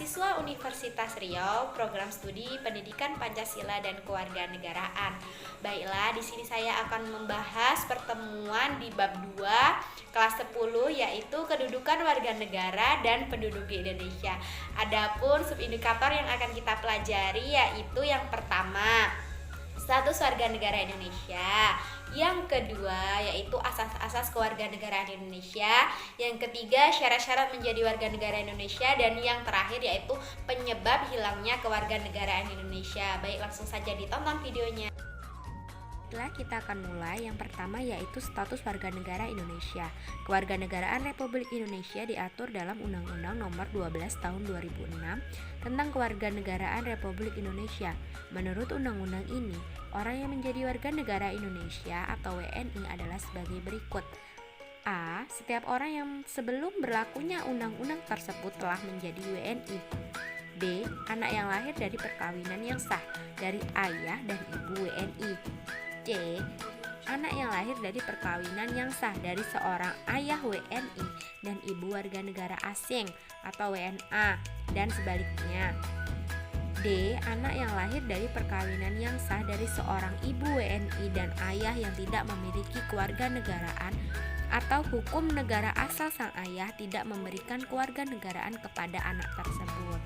mahasiswa Universitas Riau, program studi Pendidikan Pancasila dan Kewarganegaraan. Baiklah, di sini saya akan membahas pertemuan di bab 2 kelas 10, yaitu kedudukan warga negara dan penduduk di Indonesia. Adapun subindikator yang akan kita pelajari yaitu yang pertama, status warga negara Indonesia. Yang kedua yaitu asas-asas kewarganegaraan Indonesia. Yang ketiga, syarat-syarat menjadi warga negara Indonesia. Dan yang terakhir yaitu penyebab hilangnya kewarganegaraan Indonesia. Baik, langsung saja ditonton videonya. Setelah kita akan mulai, yang pertama yaitu status warga negara Indonesia. Kewarganegaraan Republik Indonesia diatur dalam Undang-Undang Nomor 12 Tahun 2006 tentang Kewarganegaraan Republik Indonesia. Menurut undang-undang ini, orang yang menjadi warga negara Indonesia atau WNI adalah sebagai berikut. A. Setiap orang yang sebelum berlakunya undang-undang tersebut telah menjadi WNI. B. Anak yang lahir dari perkawinan yang sah dari ayah dan ibu WNI. C. Anak yang lahir dari perkawinan yang sah dari seorang ayah WNI dan ibu warga negara asing atau WNA dan sebaliknya. D. Anak yang lahir dari perkawinan yang sah dari seorang ibu WNI dan ayah yang tidak memiliki kewarganegaraan atau hukum negara asal sang ayah tidak memberikan kewarganegaraan kepada anak tersebut.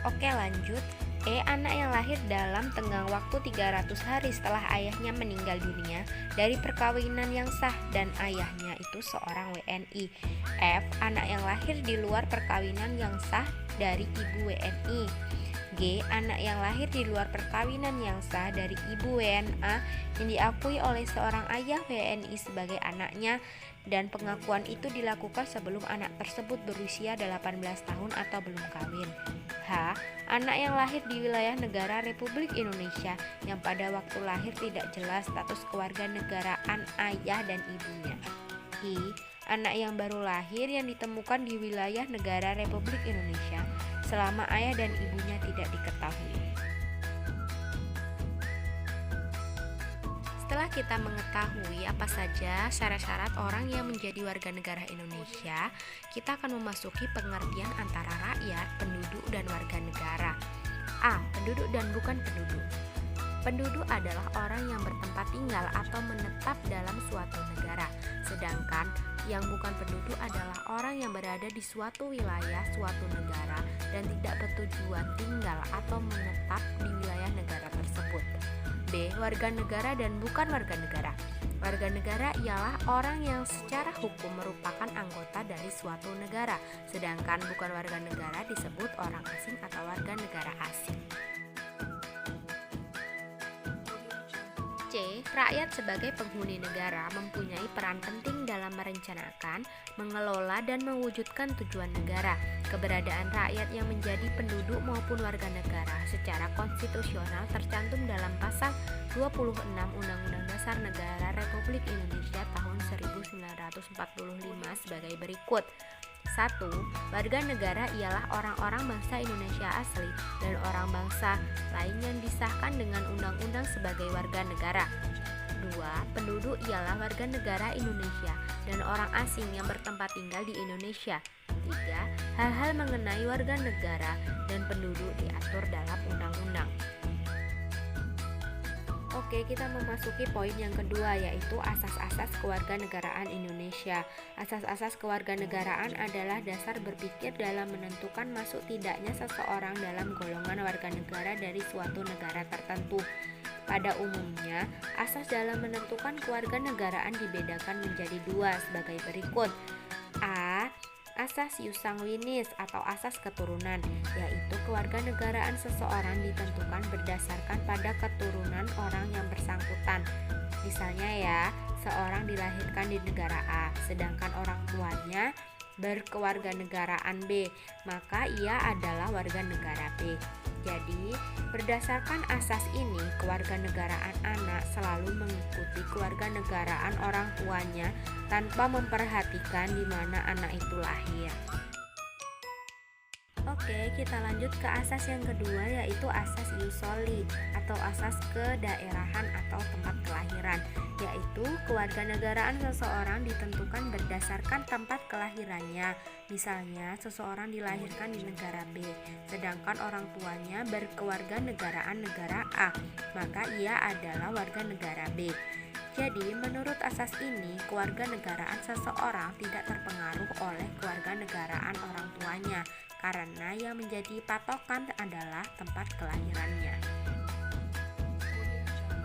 Oke, lanjut. Anak yang lahir dalam tenggang waktu 300 hari setelah ayahnya meninggal dunia dari perkawinan yang sah dan ayahnya itu seorang WNI. F. Anak yang lahir di luar perkawinan yang sah dari ibu WNI. G. Anak yang lahir di luar perkawinan yang sah dari ibu WNA yang diakui oleh seorang ayah WNI sebagai anaknya dan pengakuan itu dilakukan sebelum anak tersebut berusia 18 tahun atau belum kawin. H. Anak yang lahir di wilayah negara Republik Indonesia yang pada waktu lahir tidak jelas status kewarganegaraan ayah dan ibunya. I. Anak yang baru lahir yang ditemukan di wilayah negara Republik Indonesia selama ayah dan ibunya tidak diketahui. Setelah kita mengetahui apa saja syarat-syarat orang yang menjadi warga negara Indonesia, kita akan memasuki pengertian antara rakyat, penduduk, dan warga negara. A. Penduduk dan bukan penduduk. Penduduk adalah orang yang bertempat tinggal atau menetap dalam suatu negara, sedangkan yang bukan penduduk adalah orang yang berada di suatu wilayah, suatu negara, dan tidak bertujuan tinggal atau menetap di wilayah negara tersebut. B. Warga negara dan bukan warga negara. Warga negara ialah orang yang secara hukum merupakan anggota dari suatu negara, sedangkan bukan warga negara disebut orang asing atau warga negara asing. C. Rakyat sebagai penghuni negara mempunyai peran penting dalam merencanakan, mengelola, dan mewujudkan tujuan negara. Keberadaan rakyat yang menjadi penduduk maupun warga negara secara konstitusional tercantum dalam pasal 26 Undang-Undang Dasar Negara Republik Indonesia tahun 1945 sebagai berikut. 1. Warga negara ialah orang-orang bangsa Indonesia asli dan orang bangsa lain yang disahkan dengan undang-undang sebagai warga negara. 2. Penduduk ialah warga negara Indonesia dan orang asing yang bertempat tinggal di Indonesia. 3. Hal-hal mengenai warga negara dan penduduk diatur dalam undang-undang. Oke, kita memasuki poin yang kedua yaitu asas-asas kewarganegaraan Indonesia. Asas-asas kewarganegaraan adalah dasar berpikir dalam menentukan masuk tidaknya seseorang dalam golongan warga negara dari suatu negara tertentu. Pada umumnya, asas dalam menentukan kewarganegaraan dibedakan menjadi dua sebagai berikut. A. Asas ius sanguinis atau asas keturunan, yaitu kewarganegaraan seseorang ditentukan berdasarkan pada keturunan orang yang bersangkutan. Misalnya ya, seorang dilahirkan di negara A, sedangkan orang tuanya berkewarganegaraan B, maka ia adalah warga negara B. Jadi, berdasarkan asas ini, kewarganegaraan anak selalu mengikuti kewarganegaraan orang tuanya tanpa memperhatikan di mana anak itu lahir. Oke, kita lanjut ke asas yang kedua, yaitu asas ius soli atau asas kedaerahan atau tempat kelahiran, yaitu kewarganegaraan seseorang ditentukan berdasarkan tempat kelahirannya. Misalnya, seseorang dilahirkan di negara B, sedangkan orang tuanya berkewarganegaraan negara A, maka ia adalah warga negara B. Jadi, menurut asas ini, kewarganegaraan seseorang tidak terpengaruh oleh kewarganegaraan orang tuanya, karena yang menjadi patokan adalah tempat kelahirannya.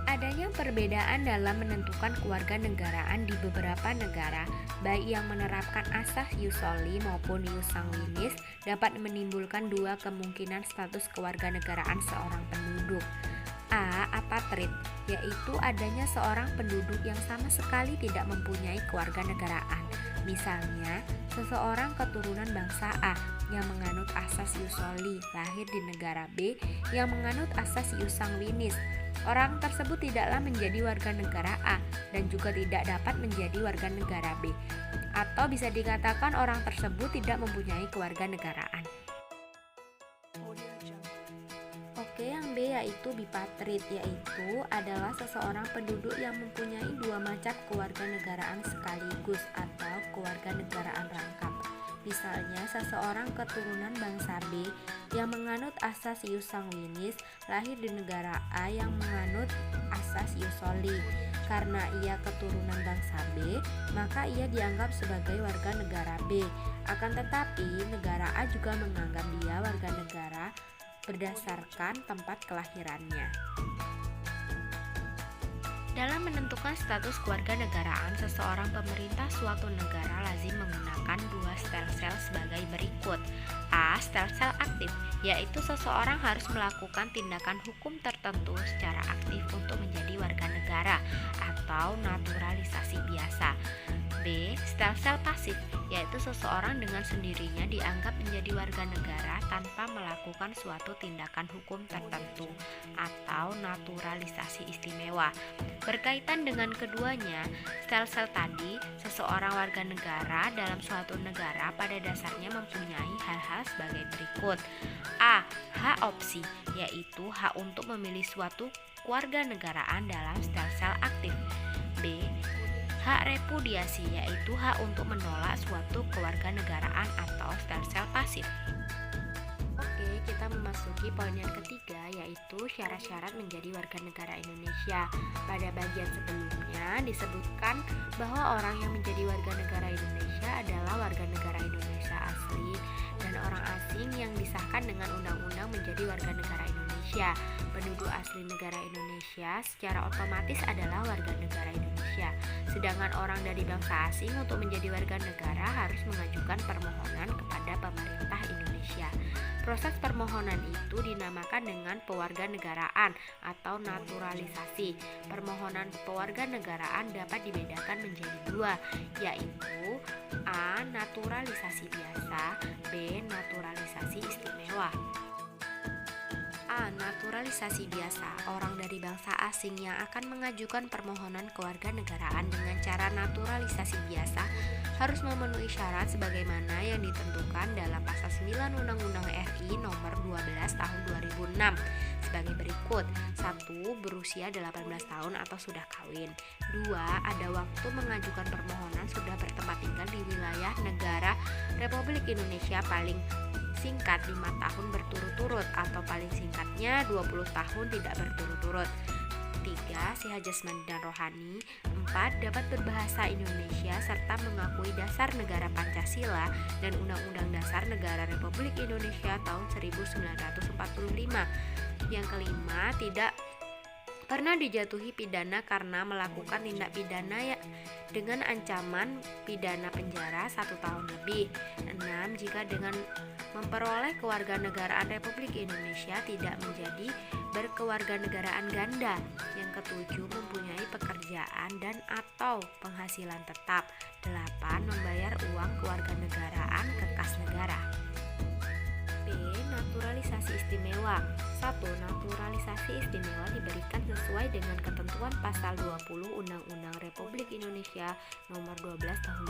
Adanya perbedaan dalam menentukan kewarganegaraan di beberapa negara, baik yang menerapkan asas ius soli maupun ius sanguinis, dapat menimbulkan dua kemungkinan status kewarganegaraan seorang penduduk. A. Apatrid, yaitu adanya seorang penduduk yang sama sekali tidak mempunyai kewarganegaraan. Misalnya, seseorang keturunan bangsa A yang menganut asas ius soli lahir di negara B yang menganut asas ius sanguinis. Orang tersebut tidaklah menjadi warga negara A dan juga tidak dapat menjadi warga negara B. Atau bisa dikatakan orang tersebut tidak mempunyai kewarganegaraan. Oke, yang B yaitu bipatrid, yaitu adalah seseorang penduduk yang mempunyai dua macam kewarganegaraan sekaligus atau kewarganegaraan rangkap. Misalnya, seseorang keturunan bangsa B yang menganut asas ius sanguinis lahir di negara A yang menganut asas ius soli. Karena ia keturunan bangsa B, maka ia dianggap sebagai warga negara B. Akan tetapi, negara A juga menganggap dia warga negara berdasarkan tempat kelahirannya. Dalam menentukan status kewarganegaraan seseorang, pemerintah suatu negara lazim menggunakan dua stelsel sebagai berikut. A. Stelsel aktif, yaitu seseorang harus melakukan tindakan hukum tertentu secara aktif untuk menjadi warga negara atau naturalisasi biasa. B. Stelsel pasif, yaitu seseorang dengan sendirinya dianggap menjadi warga negara tanpa melakukan suatu tindakan hukum tertentu atau naturalisasi istimewa. Berkaitan dengan keduanya, stelsel tadi, seseorang warga negara dalam suatu negara pada dasarnya mempunyai hal-hal sebagai berikut. A. Hak opsi, yaitu hak untuk memilih suatu kewarganegaraan dalam stelsel aktif. B. Hak repudiasi, yaitu hak untuk menolak suatu kewarganegaraan atau stelsel pasif. Oke, kita memasuki poin yang ketiga, yaitu syarat-syarat menjadi warga negara Indonesia. Pada bagian sebelumnya disebutkan bahwa orang yang menjadi warga negara Indonesia adalah warga negara Indonesia asli dan orang asing yang disahkan dengan undang-undang menjadi warga negara Indonesia. Penduduk asli negara Indonesia secara otomatis adalah warga negara Indonesia. Sedangkan orang dari bangsa asing untuk menjadi warga negara harus mengajukan permohonan kepada pemerintah Indonesia. Proses permohonan itu dinamakan dengan pewarganegaraan atau naturalisasi. Permohonan pewarganegaraan dapat dibedakan menjadi dua, yaitu A. Naturalisasi biasa, B. Naturalisasi istimewa. A. Naturalisasi biasa. Orang dari bangsa asing yang akan mengajukan permohonan kewarganegaraan dengan cara naturalisasi biasa harus memenuhi syarat sebagaimana yang ditentukan dalam pasal 9 Undang-Undang RI nomor 12 tahun 2006 sebagai berikut. 1. Berusia 18 tahun atau sudah kawin. 2. Ada waktu mengajukan permohonan sudah bertempat tinggal di wilayah negara Republik Indonesia paling singkat 5 tahun berturut-turut atau paling singkatnya 20 tahun tidak berturut-turut. 3. Sihat jasmani dan rohani. 4. Dapat berbahasa Indonesia serta mengakui dasar negara Pancasila dan Undang-Undang Dasar Negara Republik Indonesia tahun 1945. Yang kelima, tidak pernah dijatuhi pidana karena melakukan tindak pidana dengan ancaman pidana penjara 1 tahun lebih. 6. Jika dengan memperoleh kewarganegaraan Republik Indonesia tidak menjadi berkewarganegaraan ganda. Yang ketujuh, mempunyai pekerjaan dan atau penghasilan tetap. 8. Membayar uang kewarganegaraan ke kas negara. B. Naturalisasi istimewa. 1. Naturalisasi istimewa diberikan sesuai dengan ketentuan pasal 20 Undang-Undang Republik Indonesia nomor 12 tahun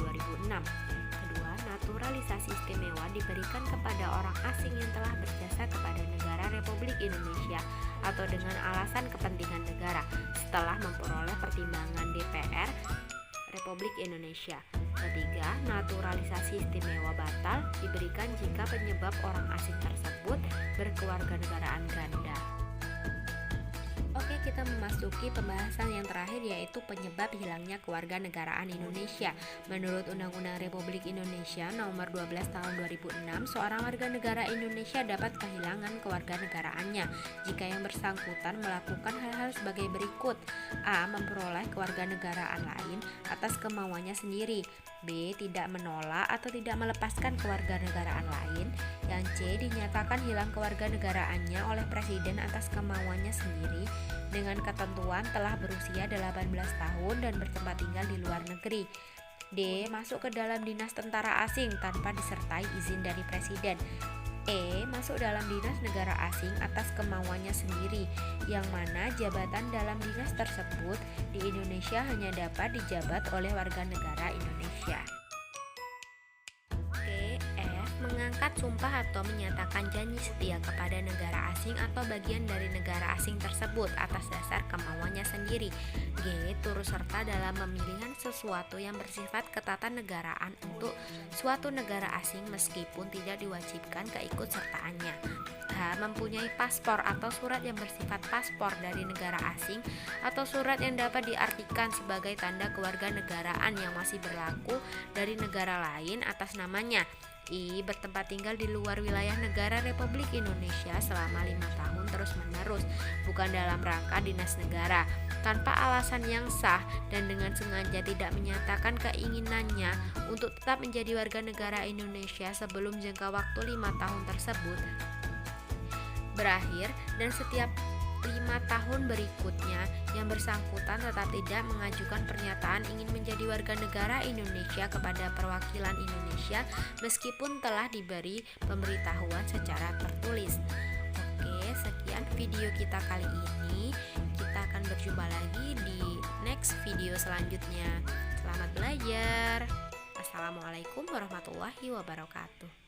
2006. Kedua, naturalisasi istimewa diberikan kepada orang asing yang telah berjasa kepada negara Republik Indonesia atau dengan alasan kepentingan negara setelah memperoleh pertimbangan DPR Republik Indonesia. Ketiga, naturalisasi istimewa batal diberikan jika penyebab orang asing tersebut berkewarganegaraan ganda. Oke, kita memasuki pembahasan yang terakhir, yaitu penyebab hilangnya kewarganegaraan Indonesia. Menurut Undang-Undang Republik Indonesia Nomor 12 Tahun 2006, seorang warga negara Indonesia dapat kehilangan kewarganegaraannya jika yang bersangkutan melakukan hal-hal sebagai berikut: A. Memperoleh kewarganegaraan lain atas kemauannya sendiri. B. Tidak menolak atau tidak melepaskan kewarganegaraan lain. Yang C. Dinyatakan hilang kewarganegaraannya oleh Presiden atas kemauannya sendiri dengan ketentuan telah berusia 18 tahun dan bertempat tinggal di luar negeri. D. Masuk ke dalam dinas tentara asing tanpa disertai izin dari Presiden. E. Masuk dalam dinas negara asing atas kemauannya sendiri, yang mana jabatan dalam dinas tersebut di Indonesia hanya dapat dijabat oleh warga negara Indonesia. Mengangkat sumpah atau menyatakan janji setia kepada negara asing atau bagian dari negara asing tersebut atas dasar kemauannya sendiri. G. Turut serta dalam pemilihan sesuatu yang bersifat ketatanegaraan untuk suatu negara asing meskipun tidak diwajibkan keikutsertaannya. H. Mempunyai paspor atau surat yang bersifat paspor dari negara asing atau surat yang dapat diartikan sebagai tanda kewarganegaraan yang masih berlaku dari negara lain atas namanya. I. Bertempat tinggal di luar wilayah negara Republik Indonesia selama 5 tahun terus-menerus, bukan dalam rangka dinas negara, tanpa alasan yang sah dan dengan sengaja tidak menyatakan keinginannya untuk tetap menjadi warga negara Indonesia sebelum jangka waktu 5 tahun tersebut berakhir, dan setiap 5 tahun berikutnya yang bersangkutan tetap tidak mengajukan pernyataan ingin menjadi warga negara Indonesia kepada perwakilan Indonesia meskipun telah diberi pemberitahuan secara tertulis. Oke, sekian video kita kali ini. Kita akan berjumpa lagi di next video selanjutnya. Selamat belajar. Assalamualaikum warahmatullahi wabarakatuh.